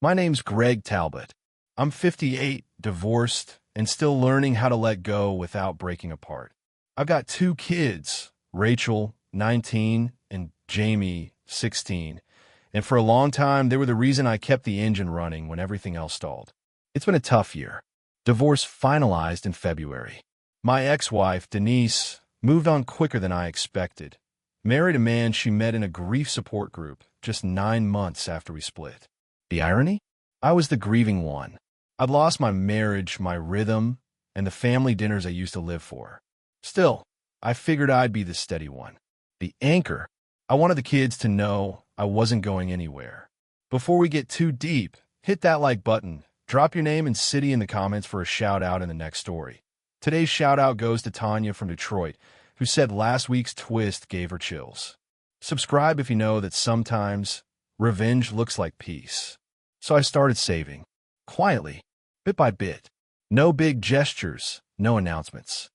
My name's Greg Talbot. I'm 58, divorced, and still learning how to let go without breaking apart. I've got two kids, Rachel, 19, and Jamie, 16, and for a long time they were the reason I kept the engine running when everything else stalled. It's been a tough year. Divorce finalized in February. My ex-wife, Denise, moved on quicker than I expected. Married a man she met in a grief support group just 9 months after we split. The irony? I was the grieving one. I'd lost my marriage, my rhythm, and the family dinners I used to live for. Still, I figured I'd be the steady one. The anchor. I wanted the kids to know I wasn't going anywhere. Before we get too deep, hit that like button, drop your name and city in the comments for a shout out in the next story. Today's shout out goes to Tanya from Detroit, who said last week's twist gave her chills. Subscribe if you know that sometimes revenge looks like peace. So I started saving. Quietly, bit by bit. No big gestures, no announcements.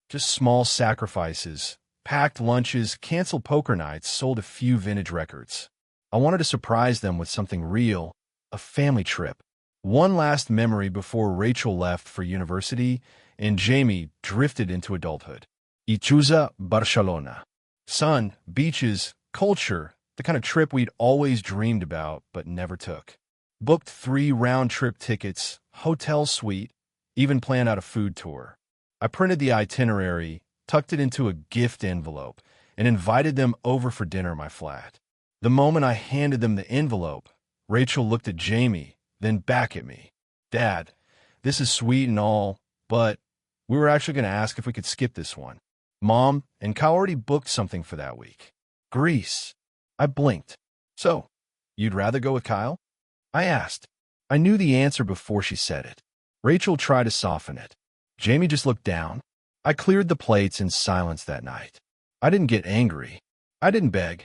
Just small sacrifices, packed lunches, canceled poker nights, sold a few vintage records. I wanted to surprise them with something real, a family trip. One last memory before Rachel left for university and Jamie drifted into adulthood. Ichuza, Barcelona. Sun, beaches, culture, the kind of trip we'd always dreamed about but never took. Booked 3 round-trip tickets, hotel suite, even planned out a food tour. I printed the itinerary, tucked it into a gift envelope, and invited them over for dinner at my flat. The moment I handed them the envelope, Rachel looked at Jamie, then back at me. "Dad, this is sweet and all, but we were actually going to ask if we could skip this one. Mom and Kyle already booked something for that week. Greece." I blinked. "So, you'd rather go with Kyle?" I asked. I knew the answer before she said it. Rachel tried to soften it. Jamie just looked down. I cleared the plates in silence that night. I didn't get angry. I didn't beg.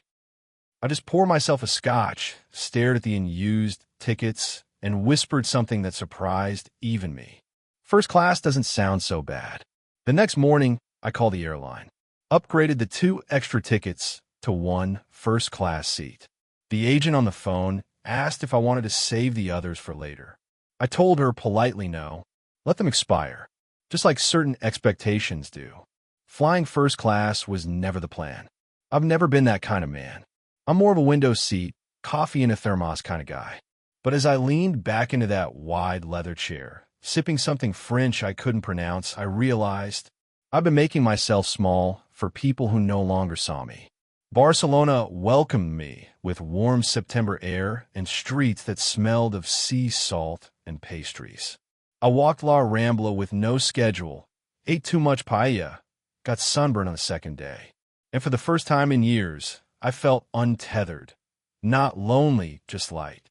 I just poured myself a scotch, stared at the unused tickets, and whispered something that surprised even me. First class doesn't sound so bad. The next morning, I called the airline. Upgraded the 2 extra tickets to 1 first-class seat. The agent on the phone asked if I wanted to save the others for later. I told her politely no. Let them expire, just like certain expectations do. Flying first class was never the plan. I've never been that kind of man. I'm more of a window seat, coffee in a thermos kind of guy. But as I leaned back into that wide leather chair, sipping something French I couldn't pronounce, I realized I've been making myself small for people who no longer saw me. Barcelona welcomed me with warm September air and streets that smelled of sea salt and pastries. I walked La Rambla with no schedule, ate too much paella, got sunburned on the second day. And for the first time in years, I felt untethered, not lonely, just light.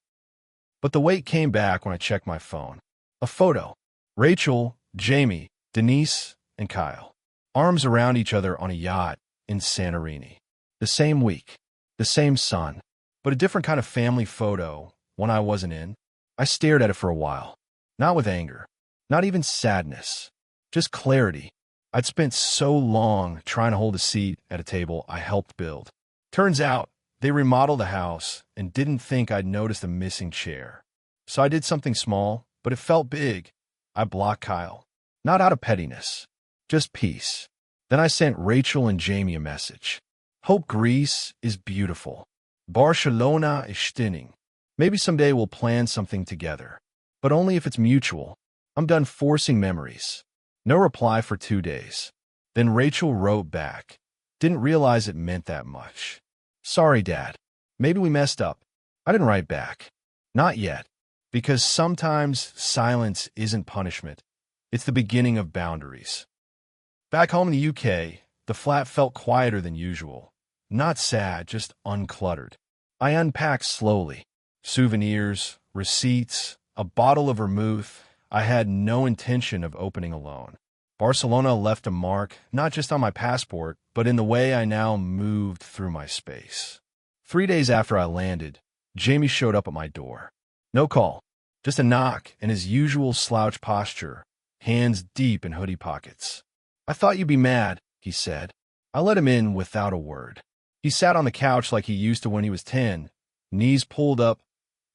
But the weight came back when I checked my phone. A photo. Rachel, Jamie, Denise, and Kyle. Arms around each other on a yacht in Santorini. The same week, the same sun, but a different kind of family photo, one I wasn't in. I stared at it for a while, not with anger, not even sadness, just clarity. I'd spent so long trying to hold a seat at a table I helped build. Turns out, they remodeled the house and didn't think I'd noticed a missing chair. So I did something small, but it felt big. I blocked Kyle, not out of pettiness, just peace. Then I sent Rachel and Jamie a message. Hope Greece is beautiful. Barcelona is stunning. Maybe someday we'll plan something together, but only if it's mutual. I'm done forcing memories. No reply for 2 days. Then Rachel wrote back. Didn't realize it meant that much. Sorry, Dad. Maybe we messed up. I didn't write back. Not yet. Because sometimes silence isn't punishment. It's the beginning of boundaries. Back home in the UK, the flat felt quieter than usual. Not sad, just uncluttered. I unpacked slowly. Souvenirs, receipts, a bottle of vermouth I had no intention of opening alone. Barcelona left a mark, not just on my passport, but in the way I now moved through my space. 3 days after I landed, Jamie showed up at my door. No call, just a knock and his usual slouch posture, hands deep in hoodie pockets. "I thought you'd be mad," he said. I let him in without a word. He sat on the couch like he used to when he was 10, knees pulled up,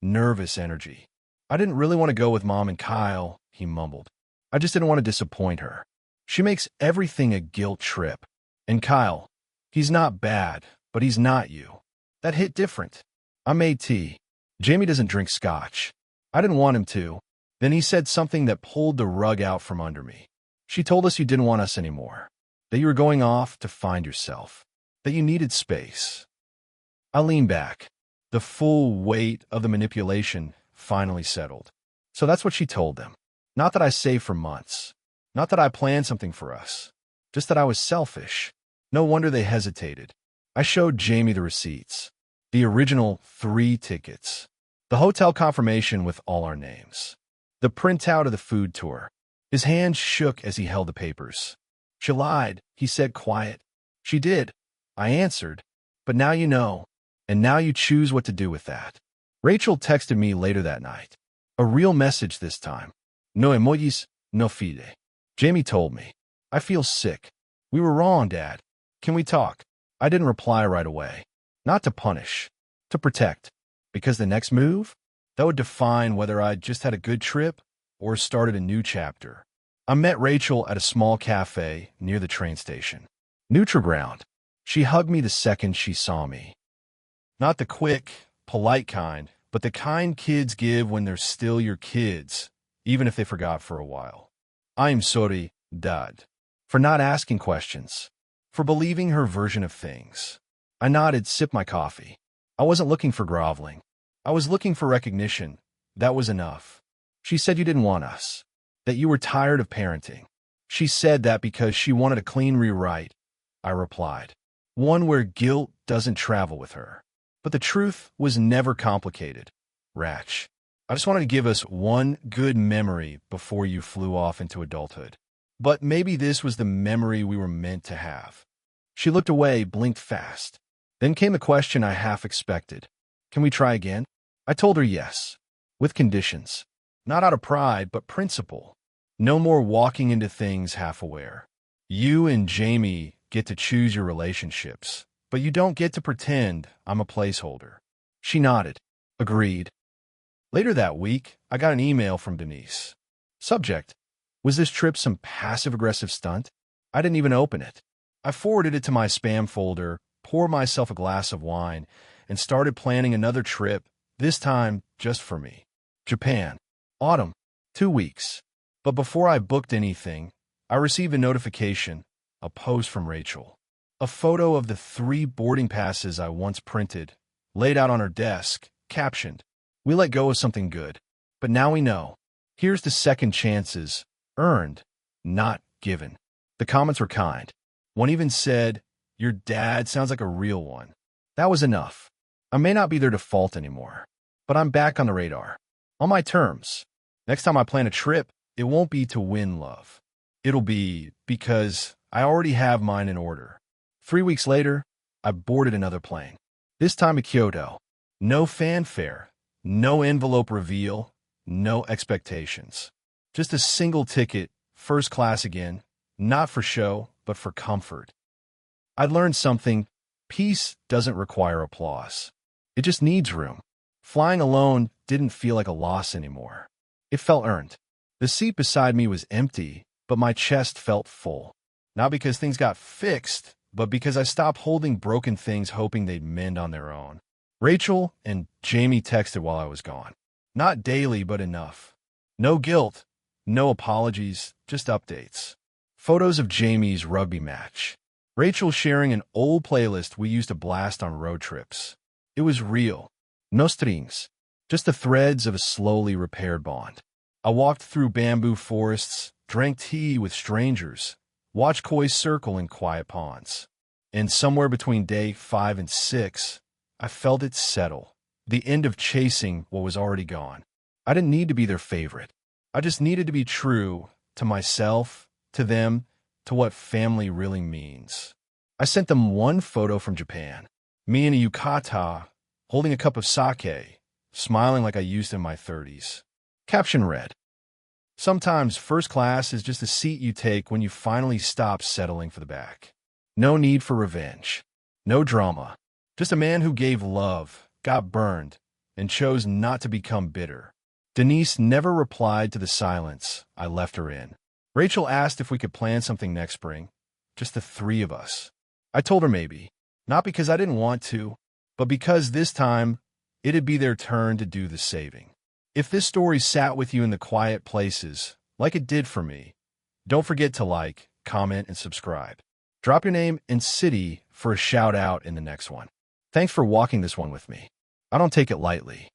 nervous energy. I didn't really want to go with Mom and Kyle, he mumbled. I just didn't want to disappoint her. She makes everything a guilt trip. And Kyle, he's not bad, but he's not you. That hit different. I made tea. Jamie doesn't drink scotch. I didn't want him to. Then he said something that pulled the rug out from under me. She told us you didn't want us anymore, that you were going off to find yourself, that you needed space. I leaned back. The full weight of the manipulation finally settled. So that's what she told them. Not that I saved for months. Not that I planned something for us. Just that I was selfish. No wonder they hesitated. I showed Jamie the receipts. The original 3 tickets. The hotel confirmation with all our names. The printout of the food tour. His hand shook as he held the papers. She lied, he said quiet. She did. I answered. But now you know. And now you choose what to do with that. Rachel texted me later that night. A real message this time. No emojis, no fide. Jamie told me. I feel sick. We were wrong, Dad. Can we talk? I didn't reply right away. Not to punish. To protect. Because the next move? That would define whether I just had a good trip or started a new chapter. I met Rachel at a small cafe near the train station. Neutral ground. She hugged me the second she saw me. Not the quick, polite kind, but the kind kids give when they're still your kids, even if they forgot for a while. I'm sorry, Dad, for not asking questions, for believing her version of things. I nodded, sipped my coffee. I wasn't looking for groveling. I was looking for recognition. That was enough. She said you didn't want us, that you were tired of parenting. She said that because she wanted a clean rewrite, I replied. One where guilt doesn't travel with her. But the truth was never complicated. Ratch. I just wanted to give us one good memory before you flew off into adulthood. But maybe this was the memory we were meant to have. She looked away, blinked fast. Then came the question I half expected. Can we try again? I told her yes. With conditions. Not out of pride, but principle. No more walking into things half-aware. You and Jamie get to choose your relationships. But you don't get to pretend I'm a placeholder. She nodded. Agreed. Later that week, I got an email from Denise. Subject: was this trip some passive-aggressive stunt? I didn't even open it. I forwarded it to my spam folder, poured myself a glass of wine, and started planning another trip, this time just for me. Japan. Autumn. 2 weeks. But before I booked anything, I received a notification, a post from Rachel. A photo of the 3 boarding passes I once printed, laid out on her desk, captioned, "We let go of something good, but now we know. Here's to second chances, earned, not given." The comments were kind. One even said, "Your dad sounds like a real one." That was enough. I may not be their default anymore, but I'm back on the radar. On my terms. Next time I plan a trip, it won't be to win love. It'll be because I already have mine in order. 3 weeks later, I boarded another plane. This time to Kyoto. No fanfare, no envelope reveal, no expectations. Just a single ticket, first class again, not for show, but for comfort. I'd learned something. Peace doesn't require applause. It just needs room. Flying alone didn't feel like a loss anymore. It felt earned. The seat beside me was empty, but my chest felt full. Not because things got fixed, but because I stopped holding broken things hoping they'd mend on their own. Rachel and Jamie texted while I was gone. Not daily, but enough. No guilt, no apologies, just updates. Photos of Jamie's rugby match. Rachel sharing an old playlist we used to blast on road trips. It was real. No strings. Just the threads of a slowly repaired bond. I walked through bamboo forests, drank tea with strangers, watched koi circle in quiet ponds. And somewhere between day 5 and 6, I felt it settle. The end of chasing what was already gone. I didn't need to be their favorite. I just needed to be true to myself, to them, to what family really means. I sent them one photo from Japan. Me in a yukata, holding a cup of sake, smiling like I used in my 30s. Caption read, "Sometimes first class is just a seat you take when you finally stop settling for the back. No need for revenge. No drama. Just a man who gave love, got burned, and chose not to become bitter. Denise never replied to the silence I left her in. Rachel asked if we could plan something next spring, just the three of us. I told her maybe, not because I didn't want to, but because this time it'd be their turn to do the saving. If this story sat with you in the quiet places, like it did for me, don't forget to like, comment, and subscribe. Drop your name and city for a shout out in the next one. Thanks for walking this one with me. I don't take it lightly.